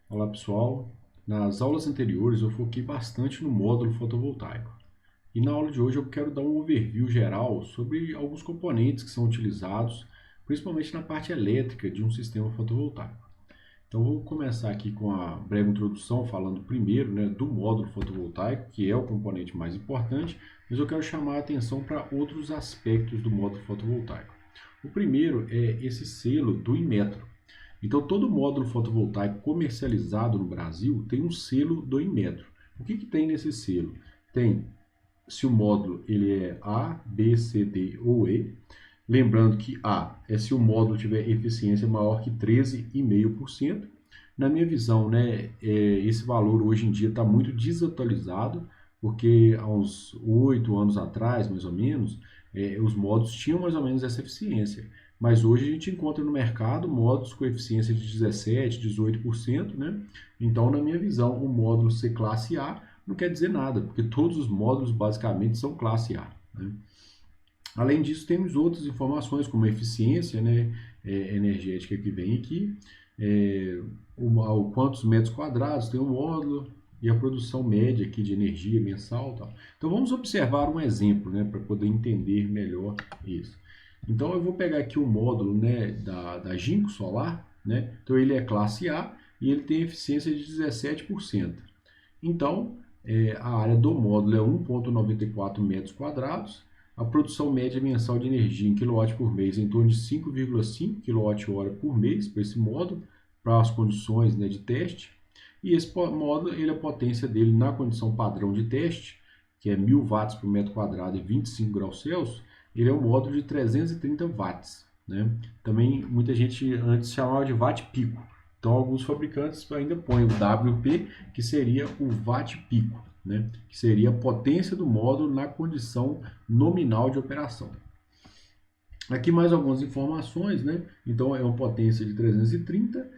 Olá pessoal, nas aulas anteriores eu foquei bastante no módulo fotovoltaico e na aula de hoje eu quero dar um overview geral sobre alguns componentes que são utilizados, principalmente na parte elétrica de um sistema fotovoltaico. Então vou começar aqui com a breve introdução falando primeiro, do módulo fotovoltaico, que é o componente mais importante, mas eu quero chamar a atenção para outros aspectos do módulo fotovoltaico. O primeiro é esse selo do Inmetro. Então, todo módulo fotovoltaico comercializado no Brasil tem um selo do Inmetro. O que tem nesse selo? Tem se o módulo ele é A, B, C, D ou E. Lembrando que A é se o módulo tiver eficiência maior que 13,5%. Na minha visão, esse valor hoje em dia está muito desatualizado, porque há uns 8 anos atrás, mais ou menos, os módulos tinham mais ou menos essa eficiência. Mas hoje a gente encontra no mercado módulos com eficiência de 17%, 18%, né? Então, na minha visão, o módulo ser classe A não quer dizer nada, porque todos os módulos basicamente são classe A, né? Além disso, temos outras informações, como a eficiência, energética que vem aqui, quantos metros quadrados tem o módulo e a produção média aqui de energia mensal. Tal. Então, vamos observar um exemplo, para poder entender melhor isso. Então, eu vou pegar aqui o módulo da Ginkgo Solar, então ele é classe A e ele tem eficiência de 17%. Então, a área do módulo é 1,94 metros quadrados, a produção média mensal de energia em kW por mês é em torno de 5,5 kWh por mês para esse módulo, para as condições de teste. E esse módulo, a potência dele na condição padrão de teste, que é 1000 watts por metro quadrado e 25 graus Celsius, ele é um módulo de 330 watts. Também muita gente antes chamava de watt pico. Então alguns fabricantes ainda põem o WP, que seria o watt pico, que seria a potência do módulo na condição nominal de operação. Aqui mais algumas informações, então é uma potência de 330,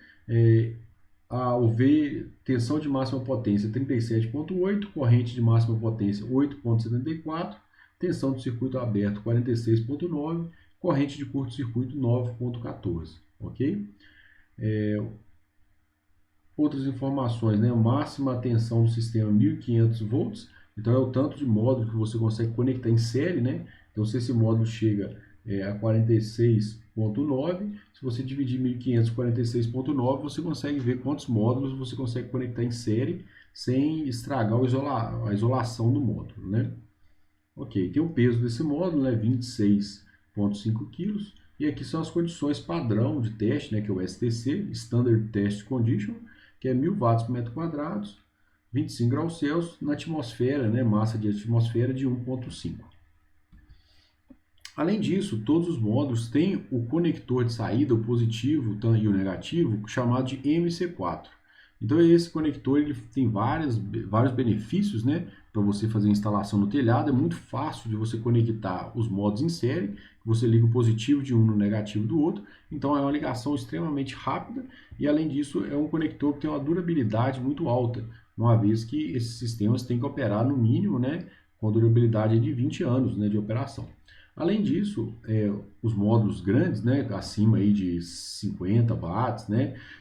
o V, tensão de máxima potência 37,8, corrente de máxima potência 8,74, tensão de circuito aberto 46,9, corrente de curto-circuito 9,14, ok? Outras informações, máxima tensão do sistema 1500 volts, então é o tanto de módulo que você consegue conectar em série, Então se esse módulo chega a 46,9, se você dividir 1500 por 46,9, você consegue ver quantos módulos você consegue conectar em série sem estragar a isolação do módulo, Ok, tem o peso desse módulo, 26,5 kg, e aqui são as condições padrão de teste, que é o STC, Standard Test Condition, que é 1000 watts por metro quadrado, 25 graus Celsius, na atmosfera, massa de atmosfera de 1,5. Além disso, todos os módulos têm o conector de saída, o positivo e o negativo, chamado de MC4. Então esse conector ele tem vários benefícios, para você fazer a instalação no telhado. É muito fácil de você conectar os módulos em série, você liga o positivo de um no negativo do outro, então é uma ligação extremamente rápida e além disso é um conector que tem uma durabilidade muito alta, uma vez que esses sistemas têm que operar no mínimo, com durabilidade de 20 anos, de operação. Além disso, os módulos grandes, acima aí de 50 watts,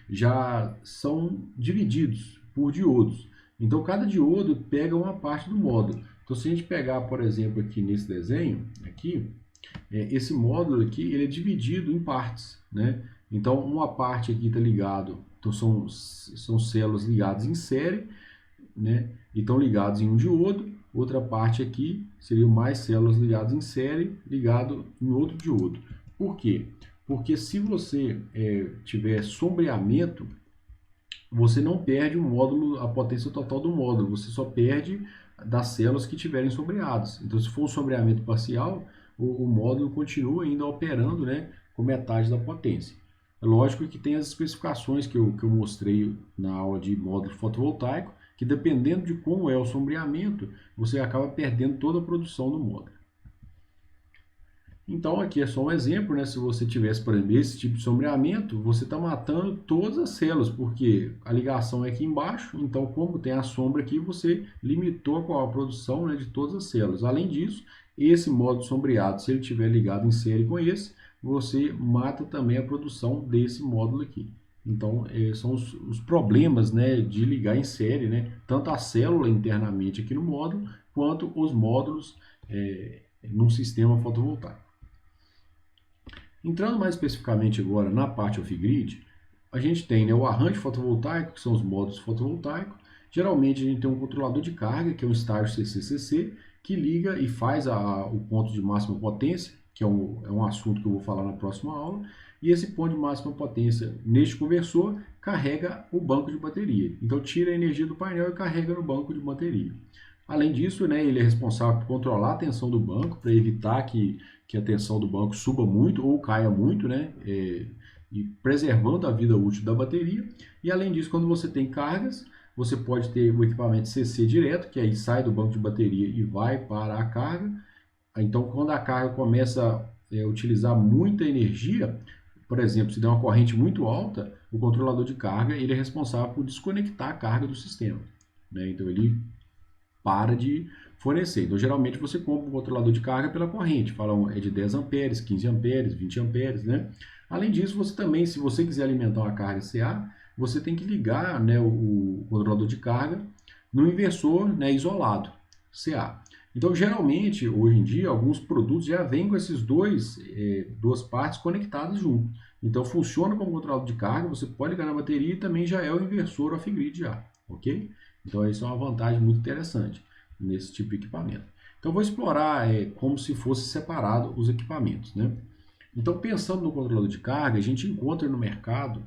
já são divididos por diodos. Então, cada diodo pega uma parte do módulo. Então, se a gente pegar, por exemplo, aqui nesse desenho, esse módulo aqui ele é dividido em partes. Então, uma parte aqui está ligado, então são células ligadas em série, e estão ligados em um diodo. Outra parte aqui seriam mais células ligadas em série, ligado em outro diodo. Por quê? Porque se você tiver sombreamento, você não perde o módulo, a potência total do módulo, você só perde das células que tiverem sombreadas. Então, se for um sombreamento parcial, o módulo continua ainda operando, com metade da potência. É lógico que tem as especificações que eu mostrei na aula de módulo fotovoltaico, que dependendo de como é o sombreamento, você acaba perdendo toda a produção do módulo. Então aqui é só um exemplo, se você tivesse, por exemplo, esse tipo de sombreamento, você está matando todas as células, porque a ligação é aqui embaixo, então como tem a sombra aqui, você limitou a produção de todas as células. Além disso, esse módulo sombreado, se ele estiver ligado em série com esse, você mata também a produção desse módulo aqui. Então, são os problemas, né, de ligar em série, né, tanto a célula internamente aqui no módulo, quanto os módulos num sistema fotovoltaico. Entrando mais especificamente agora na parte off-grid, a gente tem, né, o arranjo fotovoltaico, que são os módulos fotovoltaicos. Geralmente a gente tem um controlador de carga, que é um estágio CCCC, que liga e faz o ponto de máxima potência, que é um assunto que eu vou falar na próxima aula. E esse ponto de máxima potência, neste conversor, carrega o banco de bateria. Então tira a energia do painel e carrega no banco de bateria. Além disso, né, ele é responsável por controlar a tensão do banco, para evitar que a tensão do banco suba muito ou caia muito, né, e preservando a vida útil da bateria. E além disso, quando você tem cargas, você pode ter o equipamento CC direto, que aí sai do banco de bateria e vai para a carga. Então, quando a carga começa a utilizar muita energia, por exemplo, se der uma corrente muito alta, o controlador de carga ele é responsável por desconectar a carga do sistema, né? Então, ele para de fornecer. Então, geralmente, você compra um controlador de carga pela corrente. Falam é de 10 amperes, 15 amperes, 20 amperes, né? Além disso, você também, se você quiser alimentar uma carga CA, você tem que ligar, né, o controlador de carga no inversor, né, isolado, CA. Então, geralmente, hoje em dia, alguns produtos já vêm com esses duas partes conectadas junto. Então, funciona como controlador de carga, você pode ligar na bateria e também já é o inversor off-grid já, ok? Então, isso é uma vantagem muito interessante nesse tipo de equipamento. Então, vou explorar como se fosse separado os equipamentos, né? Então, pensando no controlador de carga, a gente encontra no mercado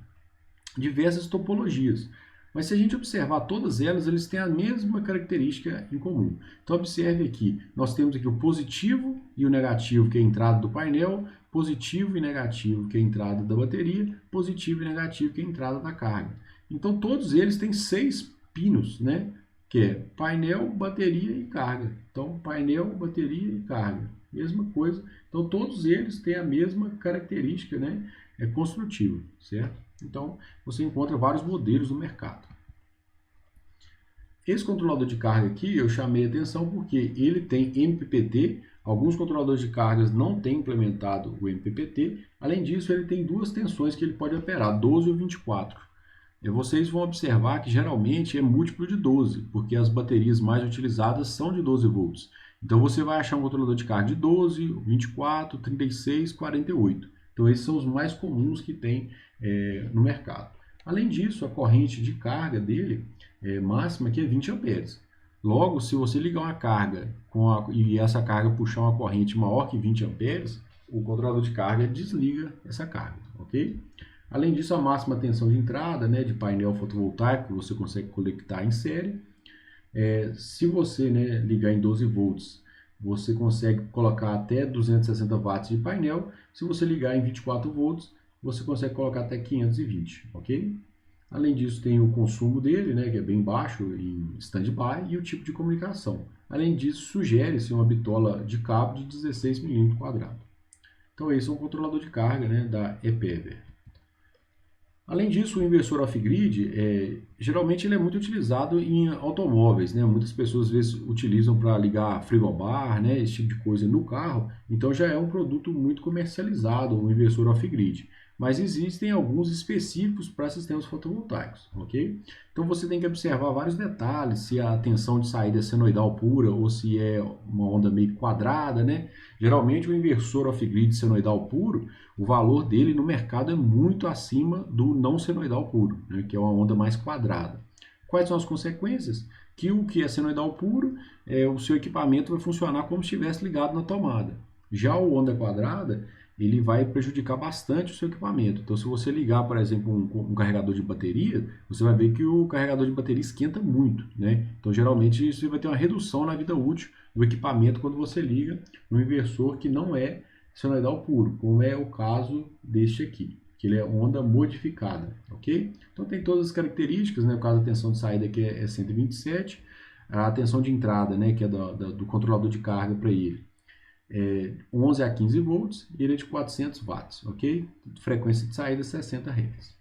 diversas topologias. Mas se a gente observar todas elas, eles têm a mesma característica em comum. Então observe aqui, nós temos aqui o positivo e o negativo, que é a entrada do painel, positivo e negativo, que é a entrada da bateria, positivo e negativo, que é a entrada da carga. Então todos eles têm 6 pinos, né? Que é painel, bateria e carga. Então painel, bateria e carga. Mesma coisa. Então todos eles têm a mesma característica, né? Construtiva, certo? Então, você encontra vários modelos no mercado. Esse controlador de carga aqui, eu chamei a atenção porque ele tem MPPT, alguns controladores de cargas não têm implementado o MPPT, além disso ele tem duas tensões que ele pode operar, 12 ou 24. E vocês vão observar que geralmente é múltiplo de 12, porque as baterias mais utilizadas são de 12 volts. Então você vai achar um controlador de carga de 12, 24, 36, 48. Então esses são os mais comuns que tem no mercado. Além disso, a corrente de carga dele máxima que é 20 amperes. Logo, se você ligar uma carga e essa carga puxar uma corrente maior que 20 amperes, o controlador de carga desliga essa carga, ok? Além disso, a máxima tensão de entrada, né, de painel fotovoltaico, você consegue conectar em série. Se você, né, ligar em 12 volts, você consegue colocar até 260 watts de painel. Se você ligar em 24 volts, você consegue colocar até 520, ok? Além disso, tem o consumo dele, né, que é bem baixo em standby, e o tipo de comunicação. Além disso, sugere-se uma bitola de cabo de 16 mm². Então, esse é um controlador de carga, né, da ePever. Além disso, o inversor off-grid, geralmente ele é muito utilizado em automóveis, né? Muitas pessoas às vezes utilizam para ligar frigobar, né? Esse tipo de coisa no carro. Então já é um produto muito comercializado, o inversor off-grid. Mas existem alguns específicos para sistemas fotovoltaicos, ok? Então você tem que observar vários detalhes, se a tensão de saída é senoidal pura ou se é uma onda meio quadrada, né? Geralmente o inversor off-grid senoidal puro, o valor dele no mercado é muito acima do não senoidal puro, né? Que é uma onda mais quadrada. Quais são as consequências? Que o que é senoidal puro, o seu equipamento vai funcionar como se estivesse ligado na tomada. Já o onda quadrada, ele vai prejudicar bastante o seu equipamento. Então, se você ligar, por exemplo, um carregador de bateria, você vai ver que o carregador de bateria esquenta muito, né? Então, geralmente, isso vai ter uma redução na vida útil do equipamento quando você liga no inversor que não é senoidal puro, como é o caso deste aqui, que ele é onda modificada, ok? Então, tem todas as características, né? O caso da tensão de saída que é 127, a tensão de entrada, né, que é do controlador de carga para ele, 11 a 15 volts, e ele é de 400 watts, ok? Frequência de saída 60 Hz.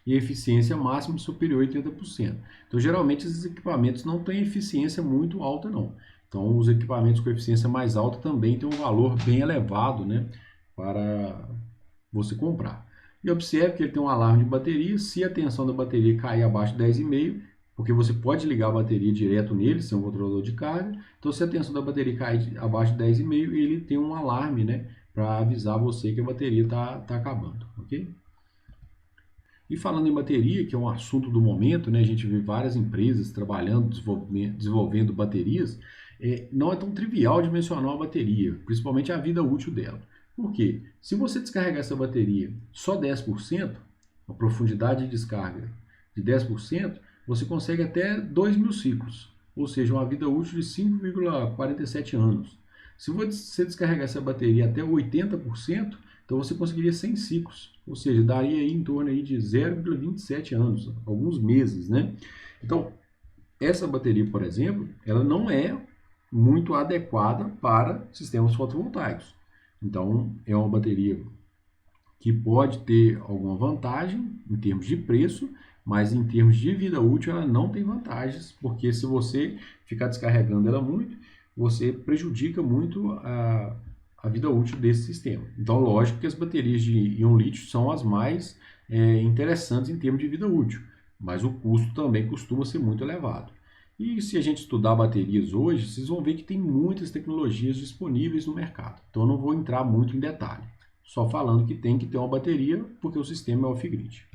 E eficiência máxima superior a 80%. Então, geralmente, esses equipamentos não têm eficiência muito alta, não. Então, os equipamentos com eficiência mais alta também têm um valor bem elevado, né, para você comprar. E observe que ele tem um alarme de bateria. Se a tensão da bateria cair abaixo de 10,5, porque você pode ligar a bateria direto nele, sem um controlador de carga. Então, se a tensão da bateria cair abaixo de 10,5, ele tem um alarme, né, para avisar você que a bateria está acabando, ok? E falando em bateria, que é um assunto do momento, né, a gente vê várias empresas trabalhando, desenvolvendo baterias, não é tão trivial de mencionar uma bateria, principalmente a vida útil dela. Por quê? Se você descarregar essa bateria só 10%, a profundidade de descarga de 10%, você consegue até 2.000 ciclos, ou seja, uma vida útil de 5,47 anos. Se você descarregar essa bateria até 80%, então você conseguiria 100 ciclos, ou seja, daria aí em torno aí de 0,27 anos, alguns meses, né? Então, essa bateria, por exemplo, ela não é muito adequada para sistemas fotovoltaicos. Então, é uma bateria que pode ter alguma vantagem em termos de preço, mas em termos de vida útil ela não tem vantagens, porque se você ficar descarregando ela muito, você prejudica muito a vida útil desse sistema. Então, lógico que as baterias de íon lítio são as mais interessantes em termos de vida útil, mas o custo também costuma ser muito elevado. E se a gente estudar baterias hoje, vocês vão ver que tem muitas tecnologias disponíveis no mercado. Então, eu não vou entrar muito em detalhe, só falando que tem que ter uma bateria, porque o sistema é off-grid.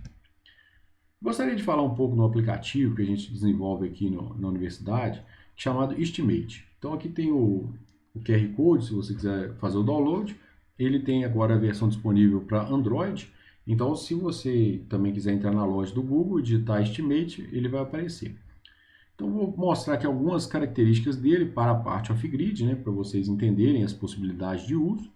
Gostaria de falar um pouco no aplicativo que a gente desenvolve aqui na universidade, chamado Estimate. Então aqui tem o QR Code, se você quiser fazer o download. Ele tem agora a versão disponível para Android. Então se você também quiser entrar na loja do Google e digitar Estimate, ele vai aparecer. Então vou mostrar aqui algumas características dele para a parte off-grid, né, para vocês entenderem as possibilidades de uso.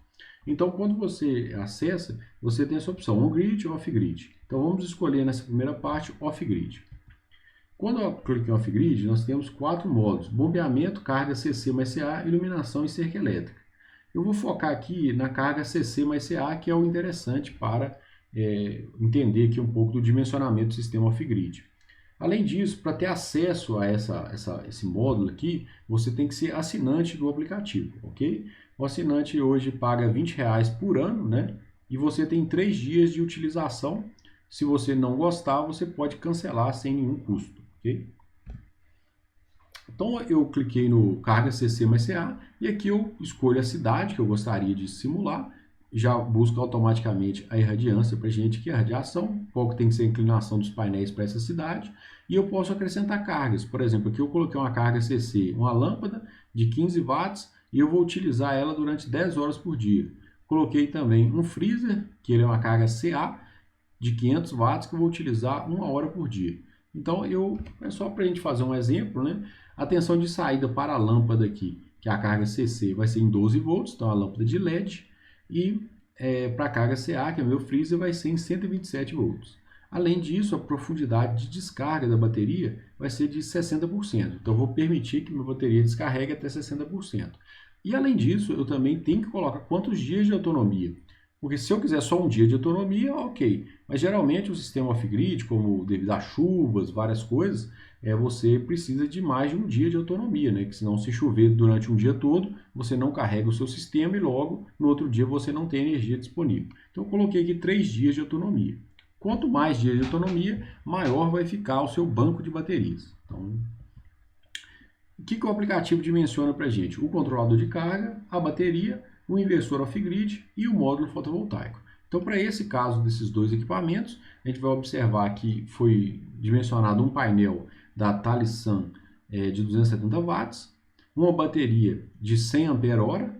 Então, quando você acessa, você tem essa opção, on-grid ou off-grid. Então, vamos escolher nessa primeira parte, off-grid. Quando eu clico em off-grid, nós temos 4 modos: bombeamento, carga CC mais CA, iluminação e cerca elétrica. Eu vou focar aqui na carga CC mais CA, que é o interessante para entender aqui um pouco do dimensionamento do sistema off-grid. Além disso, para ter acesso a esse módulo aqui, você tem que ser assinante do aplicativo, ok? O assinante hoje paga R$20 por ano, né? E você tem 3 dias de utilização. Se você não gostar, você pode cancelar sem nenhum custo, ok? Então eu cliquei no carga CC mais CA e aqui eu escolho a cidade que eu gostaria de simular. Já busca automaticamente a irradiância para a gente, que é a radiação, qual que tem que ser a inclinação dos painéis para essa cidade. E eu posso acrescentar cargas. Por exemplo, aqui eu coloquei uma carga CC, uma lâmpada de 15 watts, e eu vou utilizar ela durante 10 horas por dia. Coloquei também um freezer, que ele é uma carga CA, de 500 watts, que eu vou utilizar 1 hora por dia. Então, é só para a gente fazer um exemplo, né? A tensão de saída para a lâmpada aqui, que é a carga CC, vai ser em 12 volts, então a lâmpada de LED. E para a carga CA, que é o meu freezer, vai ser em 127 volts. Além disso, a profundidade de descarga da bateria vai ser de 60%. Então, eu vou permitir que minha bateria descarregue até 60%. E além disso, eu também tenho que colocar quantos dias de autonomia. Porque se eu quiser só um dia de autonomia, ok. Mas geralmente o sistema off-grid, como devido a chuvas, várias coisas, você precisa de mais de um dia de autonomia, né? Que senão, se chover durante um dia todo, você não carrega o seu sistema e logo no outro dia você não tem energia disponível. Então eu coloquei aqui 3 dias de autonomia. Quanto mais dias de autonomia, maior vai ficar o seu banco de baterias. Então, o que o aplicativo dimensiona para a gente? O controlador de carga, a bateria, o inversor off-grid e o módulo fotovoltaico. Então, para esse caso desses dois equipamentos, a gente vai observar que foi dimensionado um painel da Talisman de 270 watts, uma bateria de 100 ampere-hora,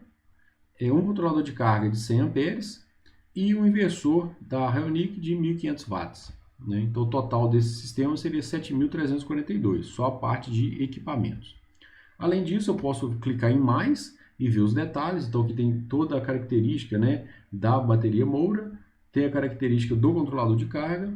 um controlador de carga de 100 amperes e um inversor da Reonic de 1.500 watts. Né? Então, o total desse sistema seria 7.342, só a parte de equipamentos. Além disso, eu posso clicar em mais e ver os detalhes. Então aqui tem toda a característica, né, da bateria Moura, tem a característica do controlador de carga,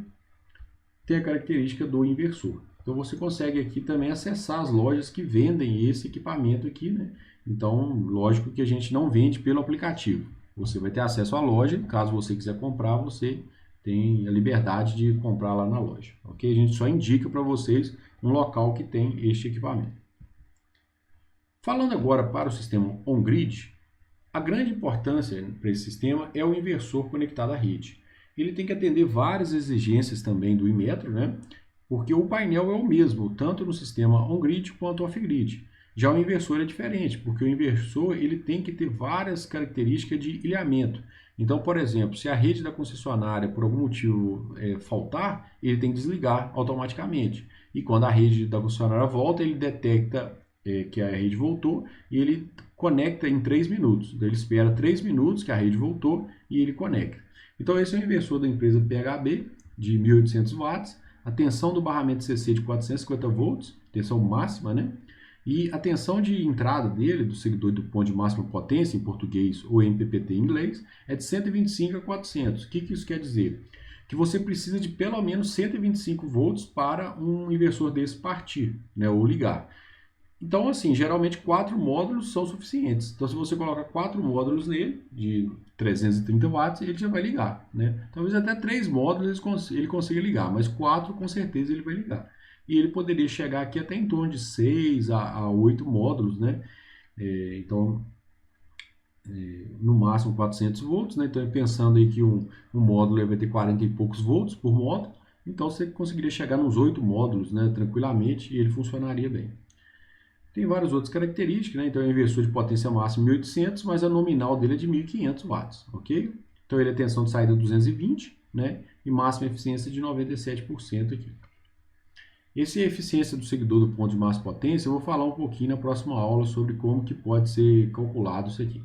tem a característica do inversor. Então você consegue aqui também acessar as lojas que vendem esse equipamento aqui, né? Então, lógico que a gente não vende pelo aplicativo. Você vai ter acesso à loja, caso você quiser comprar, você tem a liberdade de comprar lá na loja, ok? A gente só indica para vocês um local que tem este equipamento. Falando agora para o sistema on-grid, a grande importância para esse sistema é o inversor conectado à rede. ele tem que atender várias exigências também do Inmetro, né? Porque o painel é o mesmo, tanto no sistema on-grid quanto off-grid. Já o inversor é diferente, porque o inversor ele tem que ter várias características de ilhamento. Então, por exemplo, se a rede da concessionária por algum motivo faltar, ele tem que desligar automaticamente. E quando a rede da concessionária volta, ele detecta que a rede voltou e ele conecta em 3 minutos. Então, ele espera 3 minutos que a rede voltou e ele conecta. Então, esse é o inversor da empresa PHB de 1.800 watts, a tensão do barramento CC de 450 volts, tensão máxima, né? E a tensão de entrada dele, do seguidor do ponto de máxima potência, em português ou MPPT em inglês, é de 125 a 400. O que isso quer dizer? Que você precisa de pelo menos 125 volts para um inversor desse partir, né, ou ligar. Então, assim, geralmente 4 módulos são suficientes. Então, se você colocar 4 módulos nele, de 330 watts, ele já vai ligar, né? Talvez até 3 módulos ele consiga ligar, mas 4 com certeza ele vai ligar. E ele poderia chegar aqui até em torno de 6 a 8 módulos, né? Então, no máximo 400 volts, né? Então, pensando aí que um módulo vai ter 40 e poucos volts por módulo, então você conseguiria chegar nos 8 módulos, né? Tranquilamente, e ele funcionaria bem. Tem várias outras características, né? Então, é um inversor de potência máxima 1.800, mas a nominal dele é de 1.500 watts, ok? Então, ele é tensão de saída 220, né? E máxima eficiência de 97% aqui. Essa é a eficiência do seguidor do ponto de máxima potência. Eu vou falar um pouquinho na próxima aula sobre como que pode ser calculado isso aqui.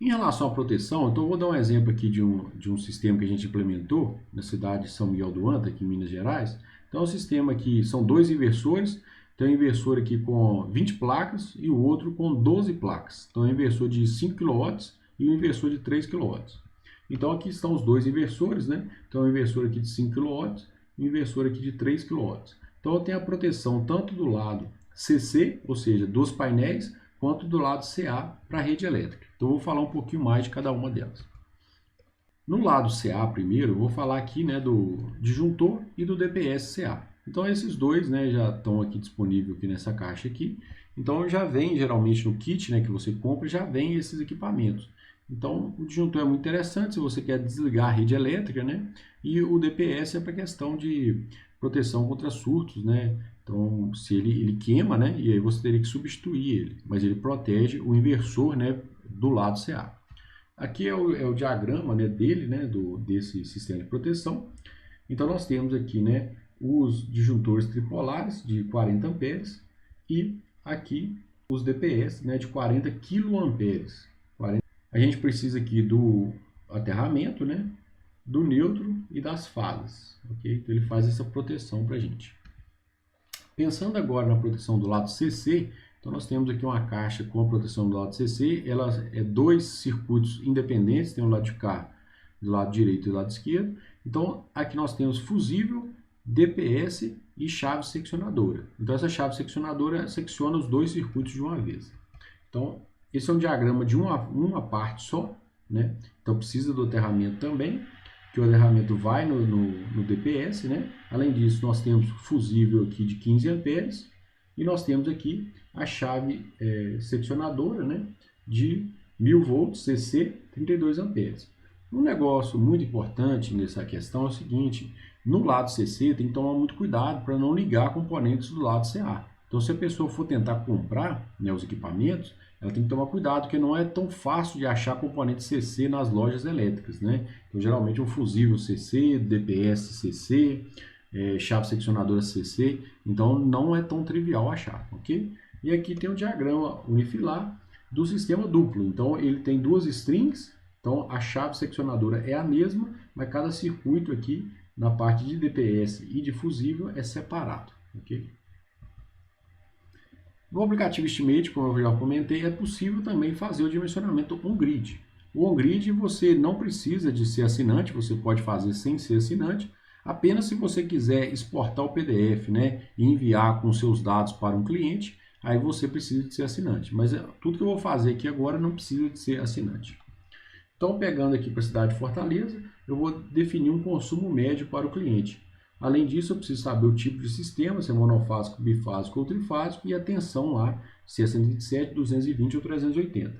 Em relação à proteção, então eu vou dar um exemplo aqui de um sistema que a gente implementou na cidade de São Miguel do Anta, aqui em Minas Gerais. Então, o sistema aqui são 2 inversores. Tem um inversor aqui com 20 placas e o outro com 12 placas. Então, é um inversor de 5 kW e um inversor de 3 kW. Então, aqui estão os 2 inversores, né? Então, um inversor aqui de 5 kW e um inversor aqui de 3 kW. Então, eu tenho a proteção tanto do lado CC, ou seja, dos painéis, quanto do lado CA para a rede elétrica. Então, eu vou falar um pouquinho mais de cada uma delas. No lado CA primeiro, eu vou falar aqui, né, do disjuntor e do DPS-CA. Então esses dois, né, já estão aqui disponíveis aqui nessa caixa aqui. Então já vem geralmente no kit, né, que você compra, já vem esses equipamentos. Então o disjuntor é muito interessante se você quer desligar a rede elétrica, né? E o DPS é para questão de proteção contra surtos, né? Então se ele queima, né, e aí você teria que substituir ele, mas ele protege o inversor, né, do lado CA. Aqui é o diagrama, né, dele, né, desse sistema de proteção. Então, nós temos aqui, né, os disjuntores tripolares de 40 amperes e aqui os DPS, né, de 40 quiloamperes. A gente precisa aqui do aterramento, né, do neutro e das fases. Okay? Então, ele faz essa proteção para a gente. Pensando agora na proteção do lado CC, então nós temos aqui uma caixa com a proteção do lado CC, ela é 2 circuitos independentes, tem o lado de cá, do lado direito e do lado esquerdo. Então aqui nós temos fusível, DPS e chave seccionadora. Então essa chave seccionadora secciona os 2 circuitos de uma vez. Então esse é um diagrama de uma parte só, né? Então precisa do aterramento também, que o aterramento vai no DPS, né? Além disso, nós temos fusível aqui de 15 amperes e nós temos aqui a chave seccionadora, né? De 1000 volts CC 32 amperes. Um negócio muito importante nessa questão é o seguinte: no lado CC tem que tomar muito cuidado para não ligar componentes do lado CA. Então, se a pessoa for tentar comprar, né, os equipamentos, ela tem que tomar cuidado, porque não é tão fácil de achar componente CC nas lojas elétricas, né? Então, geralmente um fusível CC, DPS CC, chave seccionadora CC, então não é tão trivial achar, ok? E aqui tem um diagrama unifilar do sistema duplo. Então, ele tem 2 strings, então a chave seccionadora é a mesma, mas cada circuito aqui, na parte de DPS e de fusível, é separado, ok? No aplicativo Estimate, como eu já comentei, é possível também fazer o dimensionamento on-grid. O on-grid você não precisa de ser assinante, você pode fazer sem ser assinante, apenas se você quiser exportar o PDF, né, e enviar com seus dados para um cliente, aí você precisa de ser assinante. Mas tudo que eu vou fazer aqui agora não precisa de ser assinante. Então, pegando aqui para a cidade de Fortaleza, eu vou definir um consumo médio para o cliente. Além disso, eu preciso saber o tipo de sistema, se é monofásico, bifásico ou trifásico, e a tensão lá, se é 127, 220 ou 380.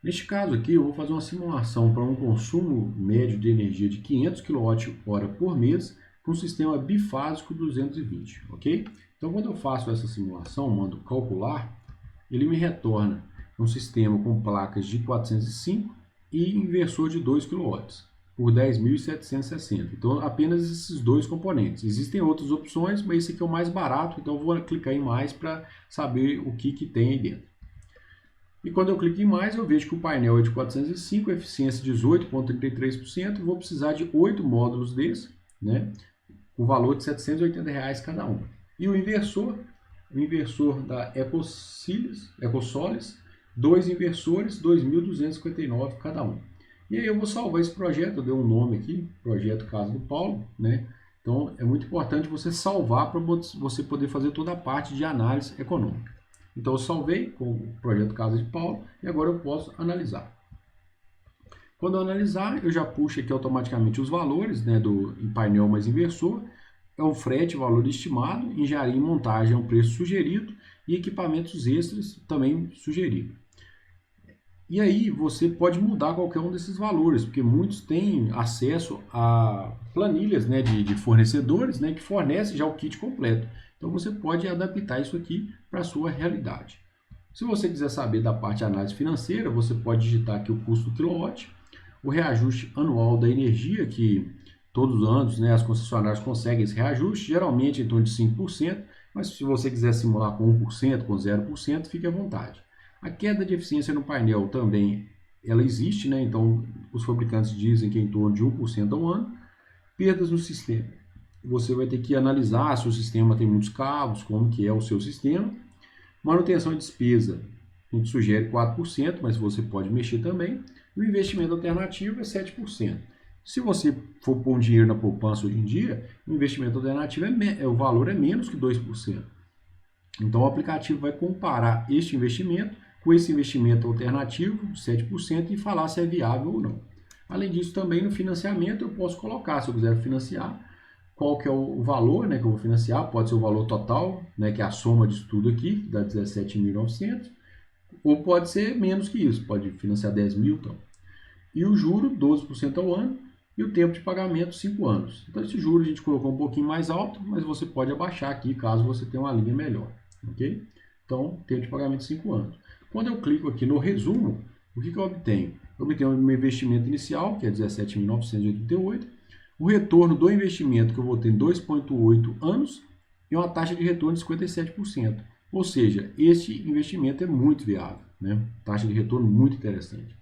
Neste caso aqui, eu vou fazer uma simulação para um consumo médio de energia de 500 kWh por mês com sistema bifásico 220, ok? Então, quando eu faço essa simulação, mando calcular, ele me retorna um sistema com placas de 405 e inversor de 2 kW por 10.760. Então, apenas esses dois componentes. Existem outras opções, mas esse aqui é o mais barato, então eu vou clicar em mais para saber o que tem aí dentro. E quando eu clico em mais, eu vejo que o painel é de 405, eficiência 18,33%, vou precisar de 8 módulos desse, né? O valor de R$ 780 cada um. E o inversor da EcoSolis, 2 inversores, 2.259 cada um. E aí eu vou salvar esse projeto, eu dei um nome aqui, Projeto Casa do Paulo, né? Então é muito importante você salvar para você poder fazer toda a parte de análise econômica. Então eu salvei com o Projeto Casa de Paulo e agora eu posso analisar. Quando eu analisar, eu já puxo aqui automaticamente os valores, né, do painel mais inversor. É um frete, valor estimado, engenharia e montagem é um preço sugerido e equipamentos extras também sugerido. E aí você pode mudar qualquer um desses valores, porque muitos têm acesso a planilhas, né, de fornecedores, né, que fornecem já o kit completo. Então você pode adaptar isso aqui para a sua realidade. Se você quiser saber da parte de análise financeira, você pode digitar aqui o custo do quilowatt, o reajuste anual da energia, que todos os anos, né, as concessionárias conseguem esse reajuste, geralmente em torno de 5%, mas se você quiser simular com 1%, com 0%, fique à vontade. A queda de eficiência no painel também ela existe, né? Então os fabricantes dizem que é em torno de 1% ao ano. Perdas no sistema. Você vai ter que analisar se o sistema tem muitos cabos, como que é o seu sistema. Manutenção e despesa, a gente sugere 4%, mas você pode mexer também. E o investimento alternativo é 7%. Se você for pôr um dinheiro na poupança hoje em dia, o investimento alternativo o valor é menos que 2%. Então o aplicativo vai comparar este investimento com esse investimento alternativo, 7%, e falar se é viável ou não. Além disso, também no financiamento eu posso colocar, se eu quiser financiar, qual que é o valor, né, que eu vou financiar, pode ser o valor total, né, que é a soma disso tudo aqui, que dá 17.900, ou pode ser menos que isso, pode financiar 10 mil. Então. E o juro, 12% ao ano, e o tempo de pagamento, 5 anos. Então esse juro a gente colocou um pouquinho mais alto, mas você pode abaixar aqui, caso você tenha uma linha melhor. Ok? Então, tempo de pagamento 5 anos. Quando eu clico aqui no resumo, o que eu obtenho? Eu obtenho o meu investimento inicial, que é 17.988, o retorno do investimento que eu vou ter em 2,8 anos e uma taxa de retorno de 57%. Ou seja, este investimento é muito viável, né? Taxa de retorno muito interessante.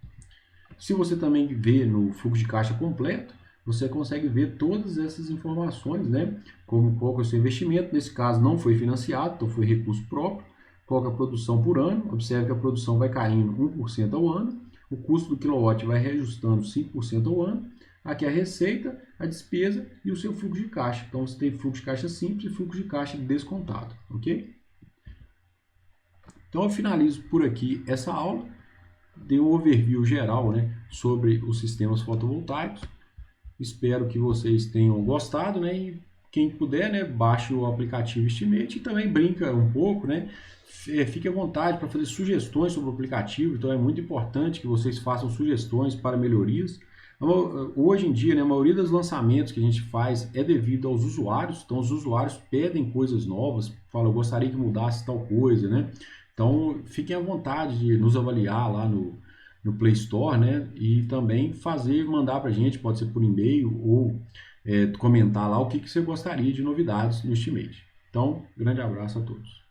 Se você também vê no fluxo de caixa completo, você consegue ver todas essas informações, né? Como qual que é o seu investimento, nesse caso não foi financiado, então foi recurso próprio, qual que é a produção por ano, observe que a produção vai caindo 1% ao ano, o custo do quilowatt vai reajustando 5% ao ano, aqui a receita, a despesa e o seu fluxo de caixa. Então você tem fluxo de caixa simples e fluxo de caixa descontado, ok? Então eu finalizo por aqui essa aula, dei um overview geral, né, sobre os sistemas fotovoltaicos. Espero que vocês tenham gostado, né? E quem puder, né, baixe o aplicativo Estimate e também brinca um pouco, né? Fique à vontade para fazer sugestões sobre o aplicativo. Então é muito importante que vocês façam sugestões para melhorias. Hoje em dia, né, a maioria dos lançamentos que a gente faz é devido aos usuários. Então os usuários pedem coisas novas, falam, eu gostaria que mudasse tal coisa, né? Então fiquem à vontade de nos avaliar lá no Play Store, né? E também mandar para a gente, pode ser por e-mail ou comentar lá o que você gostaria de novidades no Estimate. Então, grande abraço a todos.